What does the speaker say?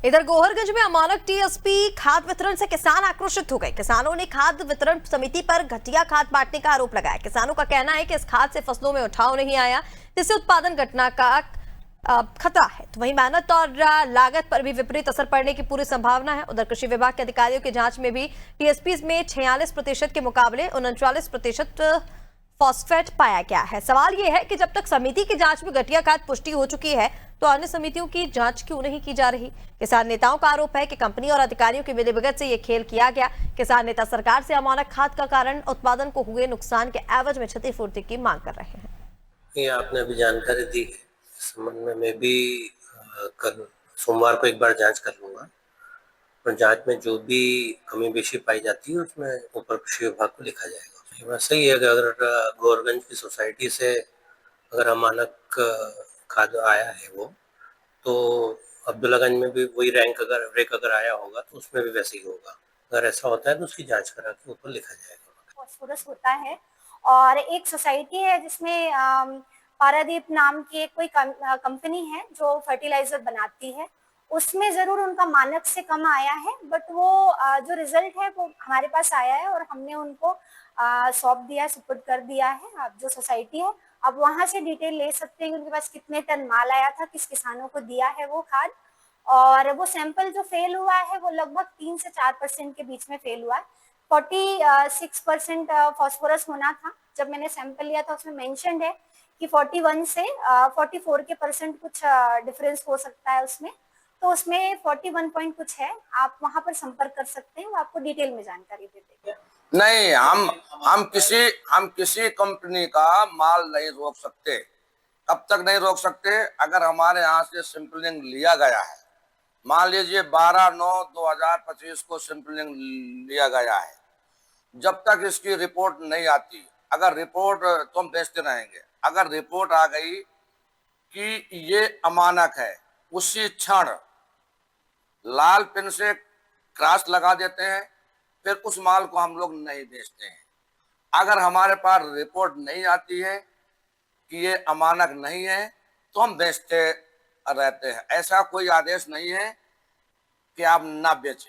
इधर गोहरगंज में अमानक टीएसपी खाद वितरण से किसान आक्रोशित हो गए। किसानों ने खाद वितरण समिति पर घटिया खाद बांटने का आरोप लगाया। किसानों का कहना है कि इस खाद से फसलों में उठाव नहीं आया, जिससे उत्पादन घटना का खतरा है। तो वहीं मेहनत और लागत पर भी विपरीत असर पड़ने की पूरी संभावना है। उधर कृषि विभाग के अधिकारियों की जांच में भी टीएसपी में 46% के मुकाबले 39% फॉस्फेट पाया गया है। सवाल यह है कि जब तक समिति की जांच में घटिया खाद पुष्टि हो चुकी है तो अन्य समितियों की जांच क्यों नहीं की जा रही। किसान नेताओं का आरोप है कि कंपनी और अधिकारियों की मिलीभगत से यह खेल किया गया। किसान नेता सरकार से अमानक खाद का कारण उत्पादन को हुए नुकसान के एवज में क्षतिपूर्ति की मांग कर रहे हैं। ये आपने अभी जानकारी दी है, इस संबंध में मैं भी कल सोमवार को एक बार जांच कर लूंगा और जांच में जो भी कमी बेशी पाई जाती है उसमें ऊपर कृषि विभाग को लिखा जाएगा। ये बात सही है कि अगर गोरगंज की सोसाइटी से अगर अमानक खाद आया है वो, तो अब्दुल्लागंज में भी वही रेक अगर आया होगा तो उसमें भी वैसे ही होगा। अगर ऐसा होता है तो उसकी जांच करा के ऊपर लिखा जाएगा। फॉस्फोरस होता है और एक सोसाइटी है जिसमें पारादीप नाम की एक कोई कंपनी है जो फर्टिलाइजर बनाती है, उसमें जरूर उनका मानक से कम आया है, बट वो जो रिजल्ट है वो हमारे पास आया है और हमने उनको सौंप दिया, सुपुर्द कर दिया है। अब जो सोसाइटी है अब वहां से डिटेल ले सकते हैं कि उनके पास कितने टन माल आया था, किस किसानों को दिया है वो खाद, और वो सैंपल जो फेल हुआ है वो लगभग 3 से 4% के बीच में फेल हुआ है। 46% फॉस्फोरस होना था। जब मैंने सैंपल लिया था उसमें मेंशन्ड है कि 41 से 44 के परसेंट कुछ डिफरेंस हो सकता है उसमें, तो उसमें 41 पॉइंट कुछ है। आप वहां पर संपर्क कर सकते हैं, वो आपको डिटेल में जानकारी दे देंगे। नहीं, हम किसी कंपनी का माल नहीं रोक सकते। कब तक नहीं रोक सकते? अगर हमारे यहाँ से सैंपलिंग लिया गया है, मान लीजिए 12/9/2025 को सैंपलिंग लिया गया है, जब तक इसकी रिपोर्ट नहीं आती, अगर रिपोर्ट तो हम बेचते रहेंगे। अगर रिपोर्ट आ गई कि ये अमानक है, उसी क्षण लाल पेन से क्रॉस लगा देते हैं, फिर उस माल को हम लोग नहीं बेचते हैं। अगर हमारे पास रिपोर्ट नहीं आती है कि ये अमानक नहीं है तो हम बेचते रहते हैं। ऐसा कोई आदेश नहीं है कि आप ना बेचें।